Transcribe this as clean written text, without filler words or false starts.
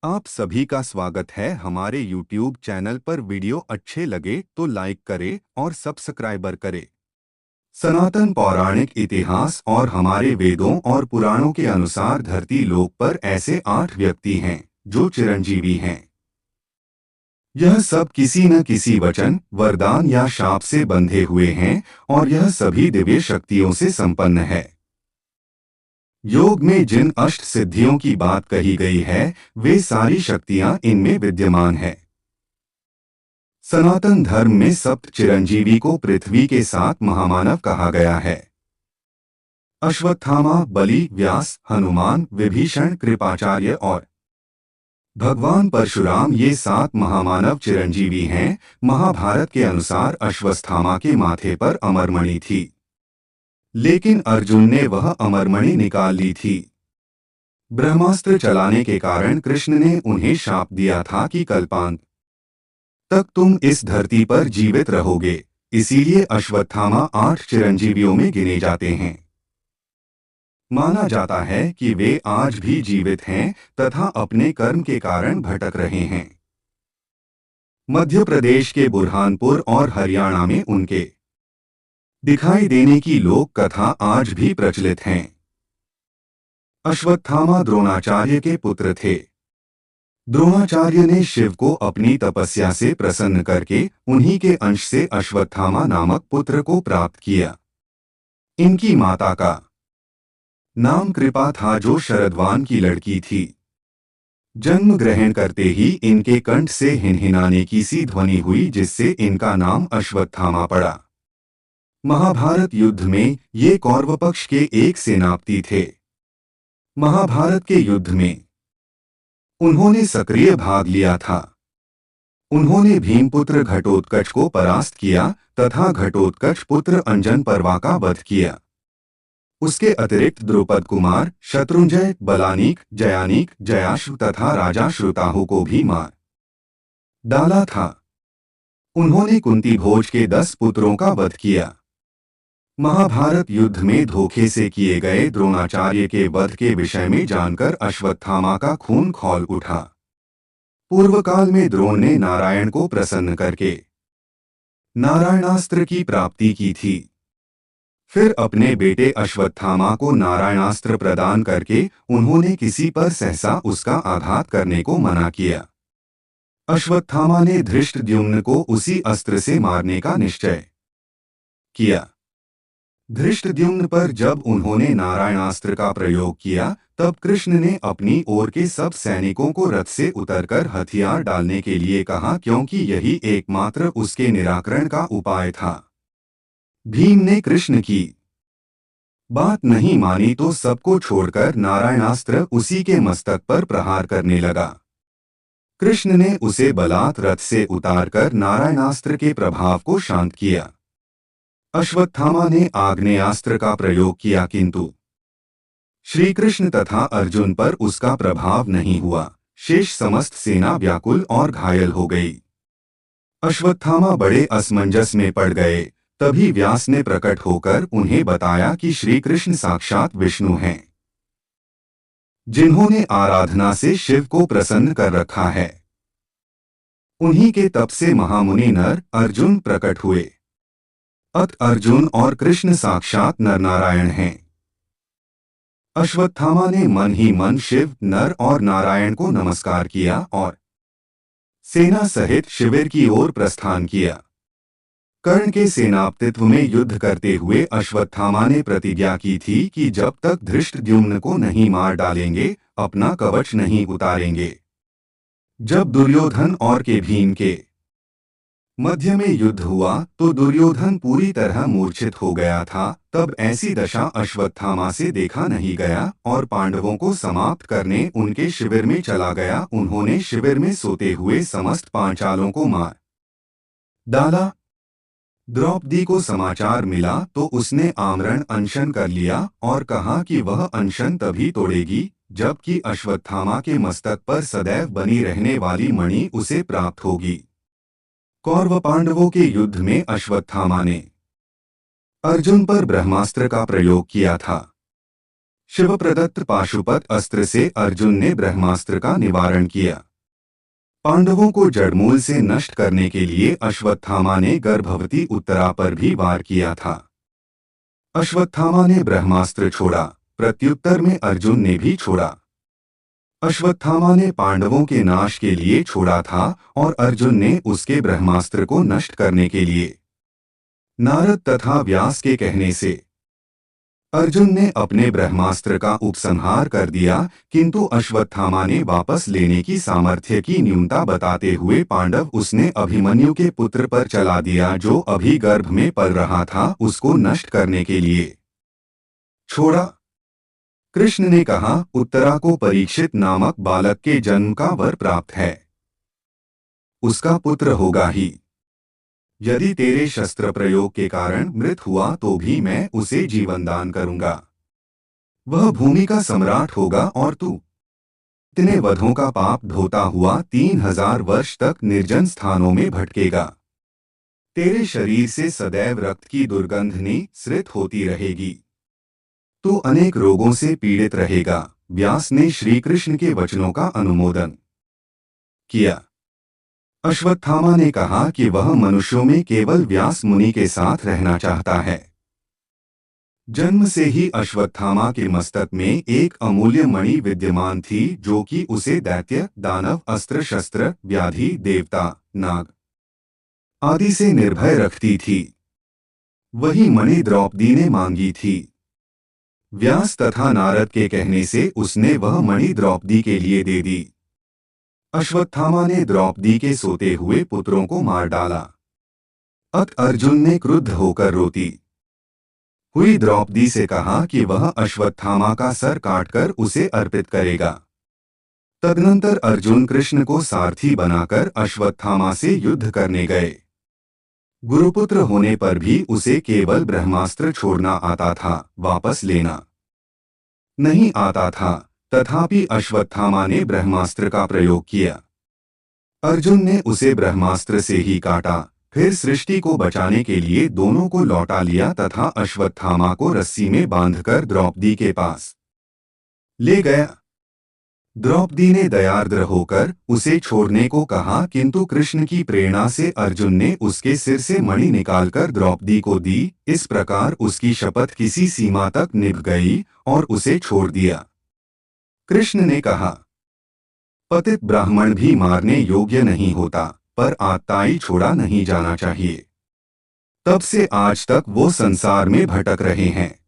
आप सभी का स्वागत है हमारे YouTube चैनल पर। वीडियो अच्छे लगे तो लाइक करें और सब्सक्राइबर करें। सनातन पौराणिक इतिहास और हमारे वेदों और पुराणों के अनुसार धरती लोक पर ऐसे 8 व्यक्ति हैं जो चिरंजीवी हैं। यह सब किसी न किसी वचन, वरदान या शाप से बंधे हुए हैं और यह सभी दिव्य शक्तियों से संपन्न है। योग में जिन अष्ट सिद्धियों की बात कही गई है वे सारी शक्तियां इनमें विद्यमान है। सनातन धर्म में सप्त चिरंजीवी को पृथ्वी के 7 महामानव कहा गया है। अश्वत्थामा, बलि, व्यास, हनुमान, विभीषण, कृपाचार्य और भगवान परशुराम ये 7 महामानव चिरंजीवी हैं। महाभारत के अनुसार अश्वत्थामा के माथे पर अमरमणि थी, लेकिन अर्जुन ने वह अमरमणि निकाल ली थी। ब्रह्मास्त्र चलाने के कारण कृष्ण ने उन्हें शाप दिया था कि कल्पांत तक तुम इस धरती पर जीवित रहोगे। इसीलिए अश्वत्थामा 8 चिरंजीवियों में गिने जाते हैं। माना जाता है कि वे आज भी जीवित हैं तथा अपने कर्म के कारण भटक रहे हैं। मध्य प्रदेश के बुरहानपुर और हरियाणा में उनके दिखाई देने की लोक कथा आज भी प्रचलित हैं। अश्वत्थामा द्रोणाचार्य के पुत्र थे। द्रोणाचार्य ने शिव को अपनी तपस्या से प्रसन्न करके उन्हीं के अंश से अश्वत्थामा नामक पुत्र को प्राप्त किया। इनकी माता का नाम कृपा था जो शरद्वान की लड़की थी। जन्म ग्रहण करते ही इनके कंठ से हिनहिनाने की सी ध्वनि हुई जिससे इनका नाम अश्वत्थामा पड़ा। महाभारत युद्ध में ये कौरव पक्ष के एक सेनापति थे। महाभारत के युद्ध में उन्होंने सक्रिय भाग लिया था। उन्होंने भीमपुत्र घटोत्कच को परास्त किया तथा घटोत्कच पुत्र अंजन पर्वा का वध किया। उसके अतिरिक्त द्रुपद कुमार, शत्रुंजय, बलानीक, जयानीक, जयाश्व तथा राजा श्रुताहु को भी मार डाला था। उन्होंने कुंती भोज के 10 पुत्रों का वध किया। महाभारत युद्ध में धोखे से किए गए द्रोणाचार्य के वध के विषय में जानकर अश्वत्थामा का खून खौल उठा। पूर्व काल में द्रोण ने नारायण को प्रसन्न करके नारायणास्त्र की प्राप्ति की थी। फिर अपने बेटे अश्वत्थामा को नारायणास्त्र प्रदान करके उन्होंने किसी पर सहसा उसका आघात करने को मना किया। अश्वत्थामा ने धृष्टद्युम्न को उसी अस्त्र से मारने का निश्चय किया। धृष्टद्युम्न पर जब उन्होंने नारायणास्त्र का प्रयोग किया तब कृष्ण ने अपनी ओर के सब सैनिकों को रथ से उतरकर हथियार डालने के लिए कहा, क्योंकि यही एकमात्र उसके निराकरण का उपाय था। भीम ने कृष्ण की बात नहीं मानी तो सबको छोड़कर नारायणास्त्र उसी के मस्तक पर प्रहार करने लगा। कृष्ण ने उसे बलात् रथ से उतारकर नारायणास्त्र के प्रभाव को शांत किया। अश्वत्थामा ने आग्नेयास्त्र का प्रयोग किया किंतु श्री कृष्ण तथा अर्जुन पर उसका प्रभाव नहीं हुआ। शेष समस्त सेना व्याकुल और घायल हो गई। अश्वत्थामा बड़े असमंजस में पड़ गए। तभी व्यास ने प्रकट होकर उन्हें बताया कि श्री कृष्ण साक्षात विष्णु हैं, जिन्होंने आराधना से शिव को प्रसन्न कर रखा है। उन्हीं के तप से महामुनि नर अर्जुन प्रकट हुए। अत अर्जुन और कृष्ण साक्षात नरनारायण हैं। अश्वत्थामा ने मन ही मन शिव, नर और नारायण को नमस्कार किया और सेना सहित शिविर की ओर प्रस्थान किया। कर्ण के सेनापतित्व में युद्ध करते हुए अश्वत्थामा ने प्रतिज्ञा की थी कि जब तक धृष्टद्युम्न को नहीं मार डालेंगे अपना कवच नहीं उतारेंगे। जब दुर्योधन और के भीम के मध्य में युद्ध हुआ तो दुर्योधन पूरी तरह मूर्छित हो गया था। तब ऐसी दशा अश्वत्थामा से देखा नहीं गया और पांडवों को समाप्त करने उनके शिविर में चला गया। उन्होंने शिविर में सोते हुए समस्त पांचालों को मार डाला। द्रौपदी को समाचार मिला तो उसने आमरण अनशन कर लिया और कहा कि वह अनशन तभी तोड़ेगी जबकि अश्वत्थामा के मस्तक पर सदैव बनी रहने वाली मणि उसे प्राप्त होगी। कौरव पांडवों के युद्ध में अश्वत्थामा ने अर्जुन पर ब्रह्मास्त्र का प्रयोग किया था। शिव प्रदत्त पाशुपत अस्त्र से अर्जुन ने ब्रह्मास्त्र का निवारण किया। पांडवों को जड़मूल से नष्ट करने के लिए अश्वत्थामा ने गर्भवती उत्तरा पर भी वार किया था। अश्वत्थामा ने ब्रह्मास्त्र छोड़ा, प्रत्युत्तर में अर्जुन ने भी छोड़ा। अश्वत्थामा ने पांडवों के नाश के लिए छोड़ा था और अर्जुन ने उसके ब्रह्मास्त्र को नष्ट करने के लिए। नारद तथा व्यास के कहने से अर्जुन ने अपने ब्रह्मास्त्र का उपसंहार कर दिया, किंतु अश्वत्थामा ने वापस लेने की सामर्थ्य की न्यूनता बताते हुए पांडव उसने अभिमन्यु के पुत्र पर चला दिया, जो अभी गर्भ में पल रहा था, उसको नष्ट करने के लिए छोड़ा। कृष्ण ने कहा, उत्तरा को परीक्षित नामक बालक के जन्म का वर प्राप्त है, उसका पुत्र होगा ही। यदि तेरे शस्त्र प्रयोग के कारण मृत हुआ तो भी मैं उसे जीवन दान करूंगा। वह भूमि का सम्राट होगा और तू इतने वधों का पाप ढोता हुआ 3000 वर्ष तक निर्जन स्थानों में भटकेगा। तेरे शरीर से सदैव रक्त की दुर्गंध निःसृत होती रहेगी। तू अनेक रोगों से पीड़ित रहेगा। व्यास ने श्री कृष्ण के वचनों का अनुमोदन किया। अश्वत्थामा ने कहा कि वह मनुष्यों में केवल व्यास मुनि के साथ रहना चाहता है। जन्म से ही अश्वत्थामा के मस्तक में एक अमूल्य मणि विद्यमान थी, जो कि उसे दैत्य, दानव, अस्त्र शस्त्र, व्याधि, देवता, नाग आदि से निर्भय रखती थी। वही मणि द्रौपदी ने मांगी थी। व्यास तथा नारद के कहने से उसने वह मणि द्रौपदी के लिए दे दी। अश्वत्थामा ने द्रौपदी के सोते हुए पुत्रों को मार डाला। अत अर्जुन ने क्रुद्ध होकर रोती हुई द्रौपदी से कहा कि वह अश्वत्थामा का सर काटकर उसे अर्पित करेगा। तदनंतर अर्जुन कृष्ण को सारथी बनाकर अश्वत्थामा से युद्ध करने गए। गुरुपुत्र होने पर भी उसे केवल ब्रह्मास्त्र छोड़ना आता था, वापस लेना नहीं आता था। तथापि अश्वत्थामा ने ब्रह्मास्त्र का प्रयोग किया। अर्जुन ने उसे ब्रह्मास्त्र से ही काटा, फिर सृष्टि को बचाने के लिए दोनों को लौटा लिया तथा अश्वत्थामा को रस्सी में बांधकर द्रौपदी के पास ले गया। द्रौपदी ने दयार्द्र होकर उसे छोड़ने को कहा, किंतु कृष्ण की प्रेरणा से अर्जुन ने उसके सिर से मणि निकालकर द्रौपदी को दी। इस प्रकार उसकी शपथ किसी सीमा तक निभ गई और उसे छोड़ दिया। कृष्ण ने कहा, पतित ब्राह्मण भी मारने योग्य नहीं होता, पर आत्ताई छोड़ा नहीं जाना चाहिए। तब से आज तक वो संसार में भटक रहे हैं।